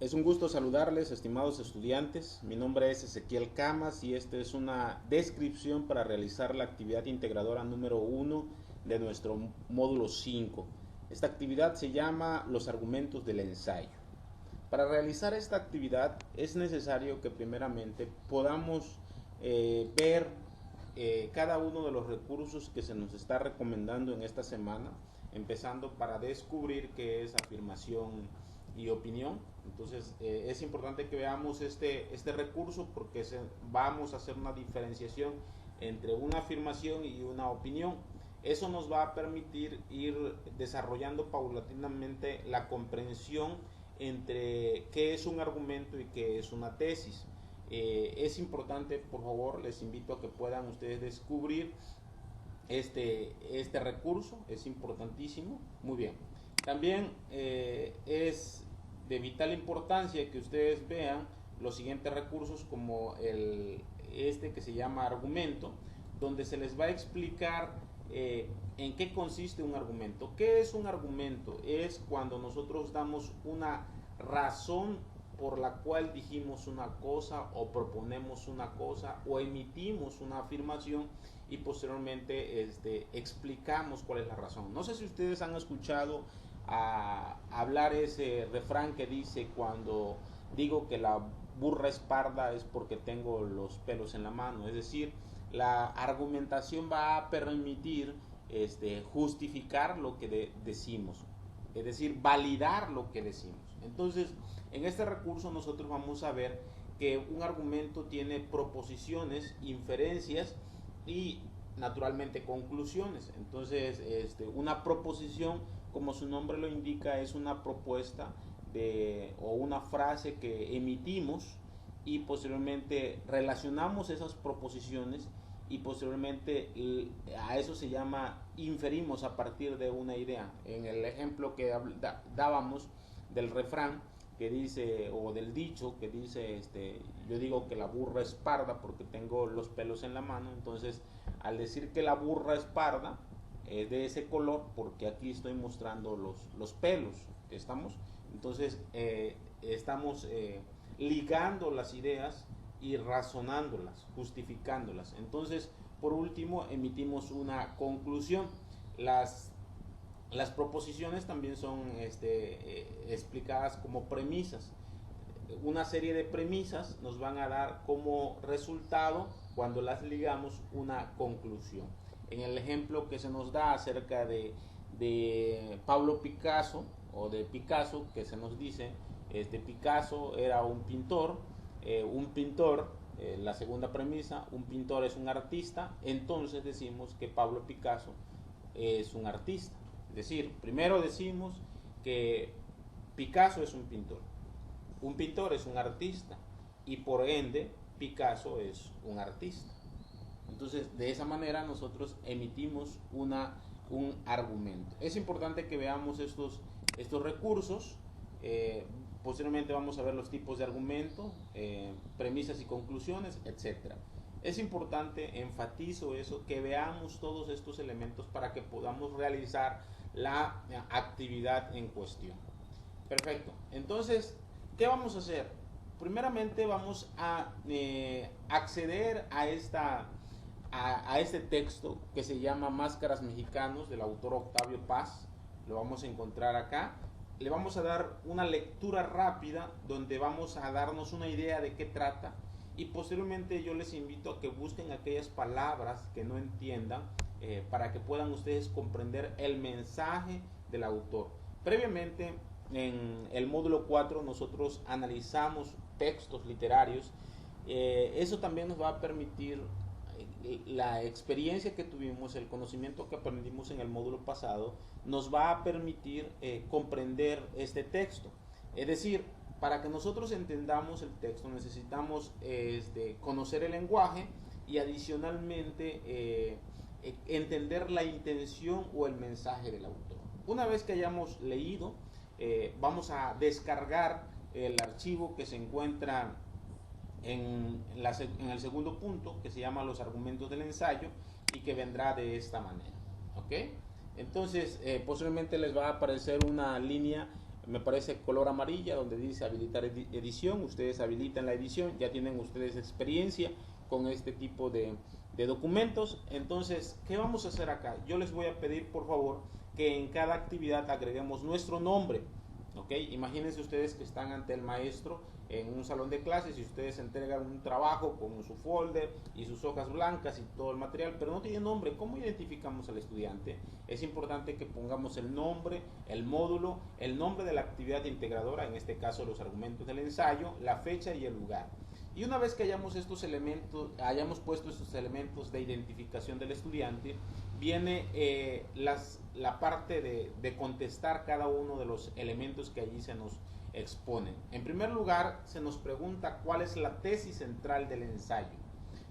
Es un gusto saludarles, estimados estudiantes. Mi nombre es Ezequiel Camas y esta es una descripción para realizar la actividad integradora número 1 de nuestro módulo 5. Esta actividad se llama los argumentos del ensayo. Para realizar esta actividad es necesario que primeramente podamos ver cada uno de los recursos que se nos está recomendando en esta semana, empezando para descubrir qué es afirmación y opinión. Entonces es importante que veamos este recurso porque vamos a hacer una diferenciación entre una afirmación y una opinión. Eso nos va a permitir ir desarrollando paulatinamente la comprensión entre qué es un argumento y qué es una tesis. Es importante, por favor, les invito a que puedan ustedes descubrir este recurso, es importantísimo. Muy bien. También es de vital importancia que ustedes vean los siguientes recursos como que se llama argumento, donde se les va a explicar en qué consiste un argumento. ¿Qué es un argumento? Es cuando nosotros damos una razón por la cual dijimos una cosa o proponemos una cosa o emitimos una afirmación y posteriormente explicamos cuál es la razón. No sé si ustedes han escuchado hablar ese refrán que dice: cuando digo que la burra es parda es porque tengo los pelos en la mano. Es decir, la argumentación va a permitir justificar lo que decimos, es decir, validar lo que decimos. Entonces, en este recurso nosotros vamos a ver que un argumento tiene proposiciones, inferencias y naturalmente conclusiones. Entonces, una proposición, como su nombre lo indica, es una propuesta o una frase que emitimos y posteriormente relacionamos esas proposiciones y posteriormente a eso se llama inferimos a partir de una idea. En el ejemplo que dábamos del refrán que dice, o del dicho que dice, yo digo que la burra es parda porque tengo los pelos en la mano. Entonces, al decir que la burra es parda, es de ese color porque aquí estoy mostrando los pelos. ¿Estamos? Entonces, estamos ligando las ideas y razonándolas, justificándolas. Entonces, por último, emitimos una conclusión. Las proposiciones también son explicadas como premisas. Una serie de premisas nos van a dar como resultado, cuando las ligamos, una conclusión. En el ejemplo que se nos da acerca de Pablo Picasso, o de Picasso, que se nos dice, Picasso era un pintor, la segunda premisa, un pintor es un artista. Entonces decimos que Pablo Picasso es un artista. Es decir, primero decimos que Picasso es un pintor es un artista y por ende Picasso es un artista. Entonces, de esa manera nosotros emitimos un argumento. Es importante que veamos estos recursos. Posteriormente vamos a ver los tipos de argumento, premisas y conclusiones, etc. Es importante, enfatizo eso, que veamos todos estos elementos para que podamos realizar la actividad en cuestión. Perfecto. Entonces, ¿qué vamos a hacer? Primeramente vamos a acceder a este texto que se llama Máscaras Mexicanos, del autor Octavio Paz. Lo vamos a encontrar acá. Le vamos a dar una lectura rápida donde vamos a darnos una idea de qué trata, y posteriormente yo les invito a que busquen aquellas palabras que no entiendan para que puedan ustedes comprender el mensaje del autor. Previamente, en el módulo 4 nosotros analizamos textos literarios. Eso también nos va a permitir la experiencia que tuvimos, el conocimiento que aprendimos en el módulo pasado, nos va a permitir comprender este texto. Es decir, para que nosotros entendamos el texto necesitamos conocer el lenguaje y adicionalmente entender la intención o el mensaje del autor. Una vez que hayamos leído, vamos a descargar el archivo que se encuentra en el segundo punto, que se llama los argumentos del ensayo, y que vendrá de esta manera. ¿Ok? Entonces, posiblemente les va a aparecer una línea me parece color amarilla, donde dice habilitar edición. Ustedes habilitan la edición, ya tienen ustedes experiencia con este tipo de documentos. Entonces, ¿qué vamos a hacer acá? Yo les voy a pedir, por favor, que en cada actividad agreguemos nuestro nombre. ¿Ok? Imagínense ustedes que están ante el maestro en un salón de clases y ustedes entregan un trabajo con su folder y sus hojas blancas y todo el material, pero no tiene nombre. ¿Cómo identificamos al estudiante? Es importante que pongamos el nombre, el módulo, el nombre de la actividad integradora, en este caso los argumentos del ensayo, la fecha y el lugar. Y una vez que hayamos puesto estos elementos de identificación del estudiante, viene la parte de contestar cada uno de los elementos que allí se nos exponen. En primer lugar, se nos pregunta cuál es la tesis central del ensayo.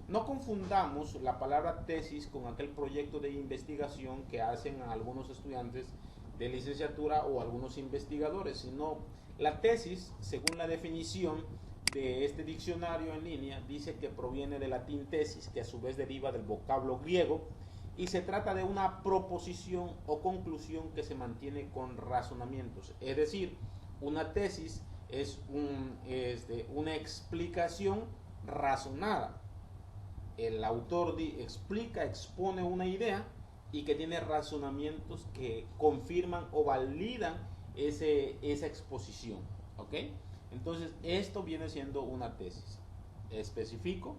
No confundamos la palabra tesis con aquel proyecto de investigación que hacen algunos estudiantes de licenciatura o algunos investigadores, sino la tesis, según la definición de este diccionario en línea, dice que proviene del latín tesis, que a su vez deriva del vocablo griego, y se trata de una proposición o conclusión que se mantiene con razonamientos. Es decir, una tesis es una explicación razonada. El autor expone una idea y que tiene razonamientos que confirman o validan esa exposición. ¿Ok? Entonces, esto viene siendo una tesis. Especifico,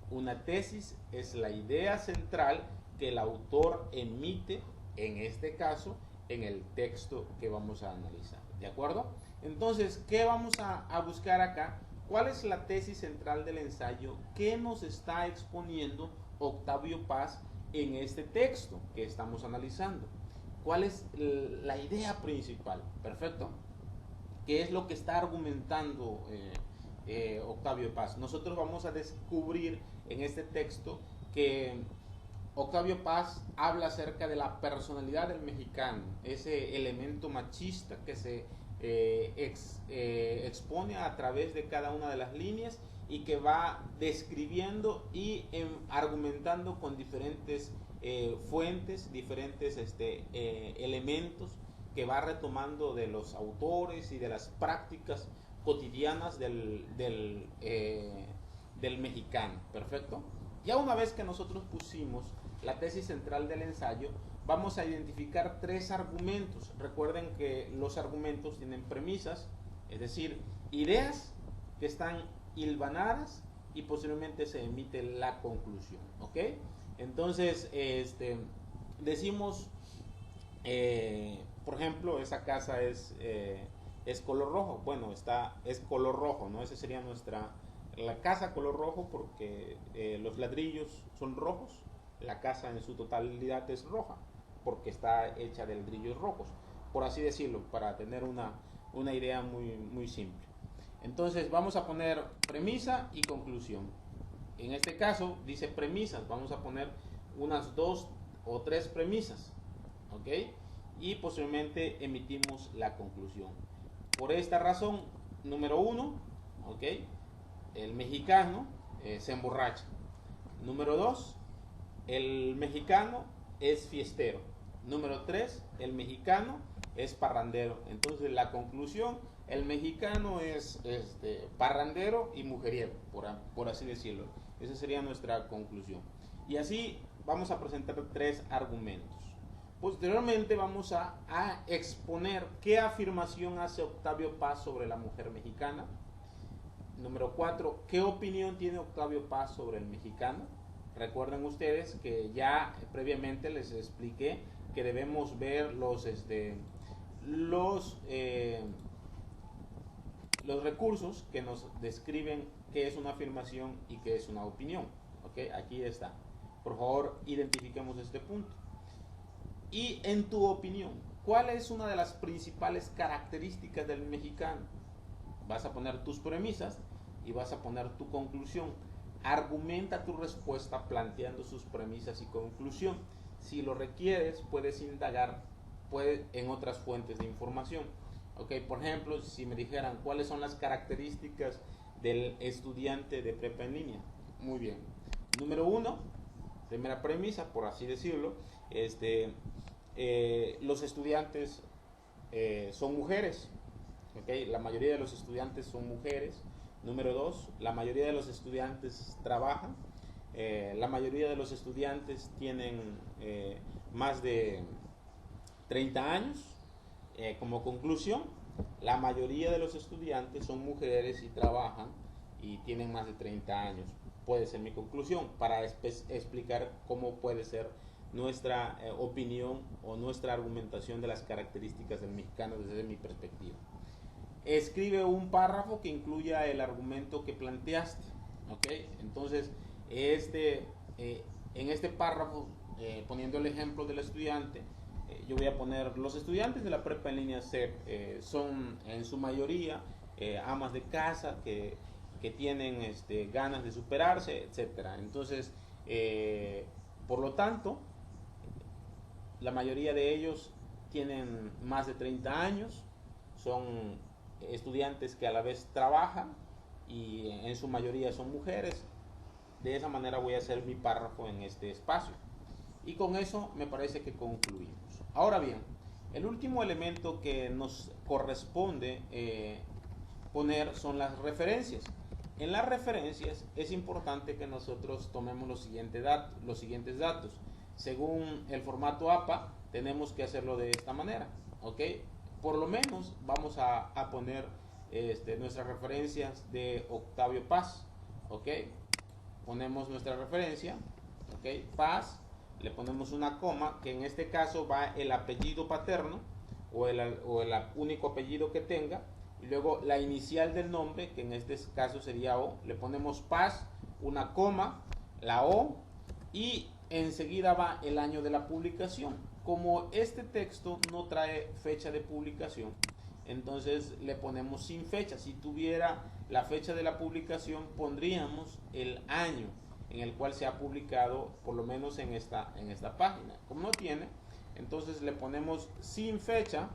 una tesis es la idea central que el autor emite, en este caso, en el texto que vamos a analizar. ¿De acuerdo? Entonces, ¿qué vamos a buscar acá? ¿Cuál es la tesis central del ensayo? ¿Qué nos está exponiendo Octavio Paz en este texto que estamos analizando? ¿Cuál es la idea principal? Perfecto. ¿Qué es lo que está argumentando Octavio Paz? Nosotros vamos a descubrir en este texto que Octavio Paz habla acerca de la personalidad del mexicano, ese elemento machista que se expone a través de cada una de las líneas y que va describiendo y argumentando con diferentes fuentes, diferentes elementos que va retomando de los autores y de las prácticas cotidianas del mexicano. Perfecto. Ya una vez que nosotros pusimos la tesis central del ensayo, vamos a identificar 3 argumentos. Recuerden que los argumentos tienen premisas, es decir, ideas que están hilvanadas y posteriormente se emite la conclusión. ¿Ok? Entonces, decimos, por ejemplo, esa casa es color rojo. Bueno, es color rojo, ¿no? Esa sería la casa color rojo porque los ladrillos son rojos. La casa en su totalidad es roja porque está hecha de ladrillos rojos, por así decirlo, para tener una idea muy, muy simple. Entonces vamos a poner premisa y conclusión. En este caso dice premisas, vamos a poner unas 2 o 3 premisas, ¿ok? Y posteriormente emitimos la conclusión. Por esta razón, número 1, ¿ok? El mexicano se emborracha. Número 2, el mexicano es fiestero. Número 3, el mexicano es parrandero. Entonces la conclusión, el mexicano es parrandero y mujeriego, por así decirlo. Esa sería nuestra conclusión. Y así vamos a presentar 3 argumentos. Posteriormente vamos a exponer qué afirmación hace Octavio Paz sobre la mujer mexicana. Número 4, ¿qué opinión tiene Octavio Paz sobre el mexicano? Recuerden ustedes que ya previamente les expliqué que debemos ver los recursos que nos describen qué es una afirmación y qué es una opinión. ¿Okay? Aquí está. Por favor, identifiquemos este punto. Y en tu opinión, ¿cuál es una de las principales características del mexicano? Vas a poner tus premisas y vas a poner tu conclusión. Argumenta tu respuesta planteando sus premisas y conclusión. Si lo requieres, puedes indagar en otras fuentes de información. Okay, por ejemplo, si me dijeran cuáles son las características del estudiante de prepa en línea. Muy bien. Número 1, primera premisa, por así decirlo, los estudiantes son mujeres. ¿okay? La mayoría de los estudiantes son mujeres. Número 2, la mayoría de los estudiantes trabajan. La mayoría de los estudiantes tienen más de 30 años. Como conclusión, la mayoría de los estudiantes son mujeres y trabajan y tienen más de 30 años. Puede ser mi conclusión para explicar cómo puede ser nuestra opinión o nuestra argumentación de las características del mexicano desde mi perspectiva. Escribe un párrafo que incluya el argumento que planteaste, ¿ok? Entonces, en este párrafo, poniendo el ejemplo del estudiante, yo voy a poner: los estudiantes de la prepa en línea CEP son en su mayoría amas de casa que tienen ganas de superarse, etcétera. Entonces, por lo tanto, la mayoría de ellos tienen más de 30 años, son estudiantes que a la vez trabajan y en su mayoría son mujeres. De esa manera voy a hacer mi párrafo en este espacio. Y con eso me parece que concluimos. Ahora bien, el último elemento que nos corresponde poner son las referencias. En las referencias es importante que nosotros tomemos los siguientes datos. Según el formato APA, tenemos que hacerlo de esta manera, ¿ok? Por lo menos vamos a poner nuestras referencias de Octavio Paz, ¿ok? Ponemos nuestra referencia, ¿ok? Paz, le ponemos una coma, que en este caso va el apellido paterno o el único apellido que tenga, y luego la inicial del nombre, que en este caso sería O, le ponemos Paz, una coma, la O, y enseguida va el año de la publicación. Como este texto no trae fecha de publicación, entonces le ponemos sin fecha. Si tuviera la fecha de la publicación, pondríamos el año en el cual se ha publicado, por lo menos en esta página. Como no tiene, entonces le ponemos sin fecha,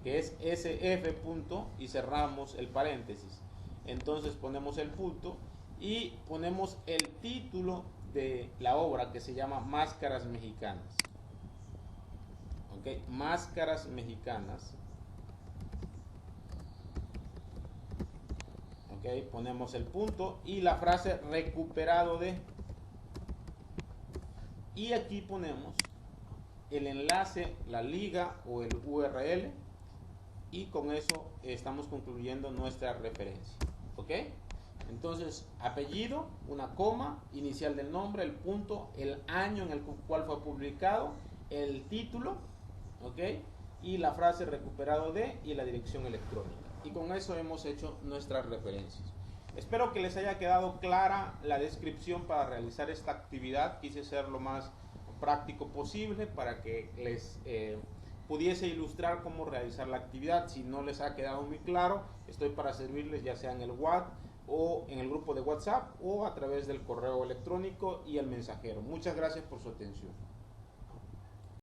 que es SF punto, y cerramos el paréntesis. Entonces ponemos el punto y ponemos el título de la obra, que se llama Máscaras Mexicanas. ¿Ok? Máscaras Mexicanas. ¿Ok? Ponemos el punto y la frase recuperado de. Y aquí ponemos el enlace, la liga o el URL, y con eso estamos concluyendo nuestra referencia. ¿Ok? Entonces, apellido, una coma, inicial del nombre, el punto, el año en el cual fue publicado, el título, ¿ok? Y la frase recuperado de y la dirección electrónica. Y con eso hemos hecho nuestras referencias. Espero que les haya quedado clara la descripción para realizar esta actividad. Quise ser lo más práctico posible para que les pudiese ilustrar cómo realizar la actividad. Si no les ha quedado muy claro, estoy para servirles, ya sea en el WhatsApp o en el grupo de WhatsApp o a través del correo electrónico y el mensajero. Muchas gracias por su atención.